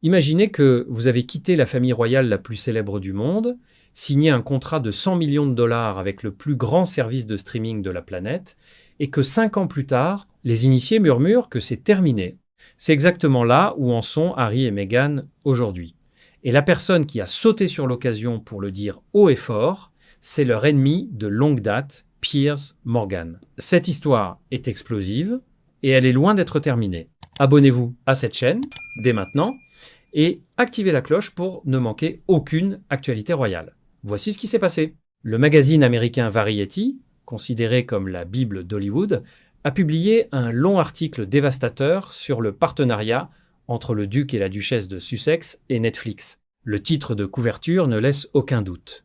Imaginez que vous avez quitté la famille royale la plus célèbre du monde, signé un contrat de 100 millions de dollars avec le plus grand service de streaming de la planète, et que 5 ans plus tard, les initiés murmurent que c'est terminé. C'est exactement là où en sont Harry et Meghan aujourd'hui. Et la personne qui a sauté sur l'occasion pour le dire haut et fort, c'est leur ennemi de longue date, Piers Morgan. Cette histoire est explosive et elle est loin d'être terminée. Abonnez-vous à cette chaîne dès maintenant et activez la cloche pour ne manquer aucune actualité royale. Voici ce qui s'est passé. Le magazine américain Variety, considéré comme la Bible d'Hollywood, a publié un long article dévastateur sur le partenariat entre le duc et la duchesse de Sussex et Netflix. Le titre de couverture ne laisse aucun doute.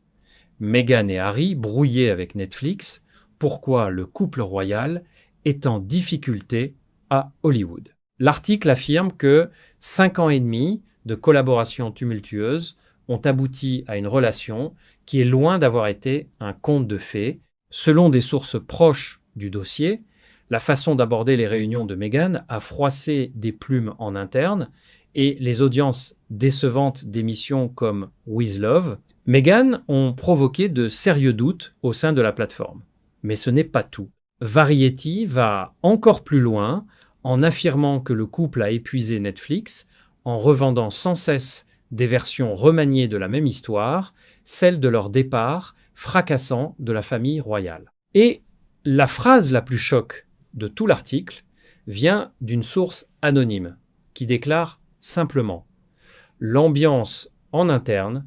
Meghan et Harry brouillés avec Netflix, pourquoi le couple royal est en difficulté à Hollywood. L'article affirme que 5 ans et demi de collaboration tumultueuse ont abouti à une relation qui est loin d'avoir été un conte de fées. Selon des sources proches du dossier, la façon d'aborder les réunions de Meghan a froissé des plumes en interne et les audiences décevantes d'émissions comme With Love, Meghan ont provoqué de sérieux doutes au sein de la plateforme. Mais ce n'est pas tout. Variety va encore plus loin en affirmant que le couple a épuisé Netflix en revendant sans cesse des versions remaniées de la même histoire, celle de leur départ fracassant de la famille royale. Et la phrase la plus choc de tout l'article vient d'une source anonyme qui déclare simplement « L'ambiance en interne,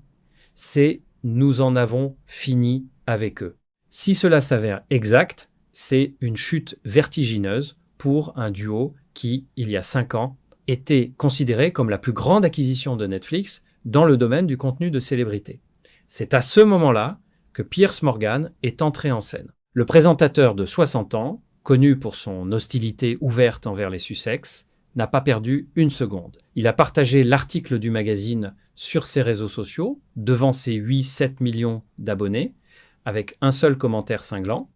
c'est « nous en avons fini avec eux ». Si cela s'avère exact, c'est une chute vertigineuse pour un duo qui, il y a 5 ans, était considéré comme la plus grande acquisition de Netflix dans le domaine du contenu de célébrité. C'est à ce moment-là que Piers Morgan est entré en scène. Le présentateur de 60 ans, connu pour son hostilité ouverte envers les Sussex, n'a pas perdu une seconde. Il a partagé l'article du magazine sur ses réseaux sociaux, devant ses 8-7 millions d'abonnés, avec un seul commentaire cinglant.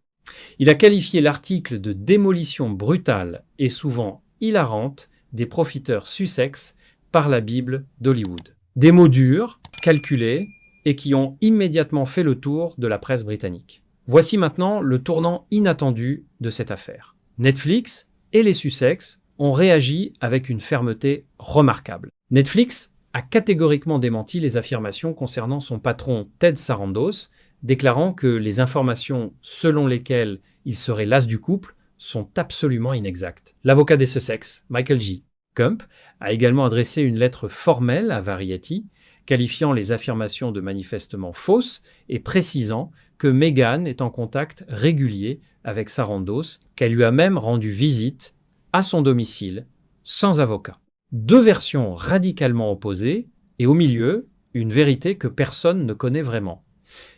Il a qualifié l'article de démolition brutale et souvent hilarante des profiteurs Sussex par la Bible d'Hollywood. Des mots durs, calculés et qui ont immédiatement fait le tour de la presse britannique. Voici maintenant le tournant inattendu de cette affaire. Netflix et les Sussex ont réagi avec une fermeté remarquable. Netflix a catégoriquement démenti les affirmations concernant son patron Ted Sarandos, déclarant que les informations selon lesquelles il serait l'as du couple sont absolument inexactes. L'avocat des Sussex, Michael G. Kump, a également adressé une lettre formelle à Variety, qualifiant les affirmations de manifestement fausses et précisant que Meghan est en contact régulier avec Sarandos, qu'elle lui a même rendu visite à son domicile, sans avocat. 2 versions radicalement opposées, et au milieu, une vérité que personne ne connaît vraiment.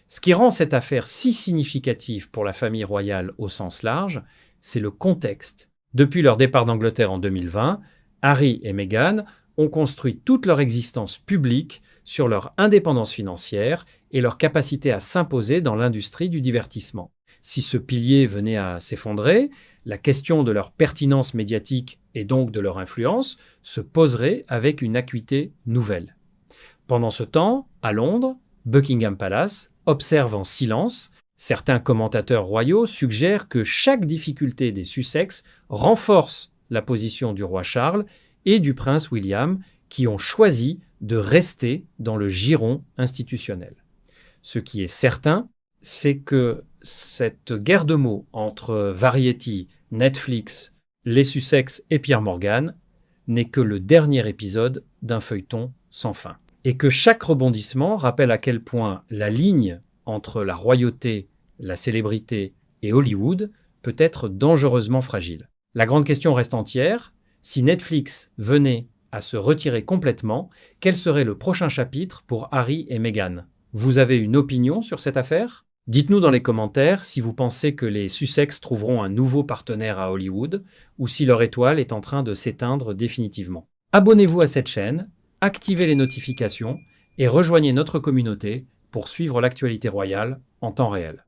Ce qui rend cette affaire si significative pour la famille royale au sens large, c'est le contexte. Depuis leur départ d'Angleterre en 2020, Harry et Meghan ont construit toute leur existence publique sur leur indépendance financière et leur capacité à s'imposer dans l'industrie du divertissement. Si ce pilier venait à s'effondrer, la question de leur pertinence médiatique et donc de leur influence se poserait avec une acuité nouvelle. Pendant ce temps, à Londres, Buckingham Palace observe en silence. Certains commentateurs royaux suggèrent que chaque difficulté des Sussex renforce la position du roi Charles et du prince William, qui ont choisi de rester dans le giron institutionnel. Ce qui est certain, c'est que cette guerre de mots entre Variety, Netflix, les Sussex et Pierre Morgan n'est que le dernier épisode d'un feuilleton sans fin. Et que chaque rebondissement rappelle à quel point la ligne entre la royauté, la célébrité et Hollywood peut être dangereusement fragile. La grande question reste entière. Si Netflix venait à se retirer complètement, quel serait le prochain chapitre pour Harry et Meghan? Vous avez une opinion sur cette affaire? Dites-nous dans les commentaires si vous pensez que les Sussex trouveront un nouveau partenaire à Hollywood ou si leur étoile est en train de s'éteindre définitivement. Abonnez-vous à cette chaîne, activez les notifications et rejoignez notre communauté pour suivre l'actualité royale en temps réel.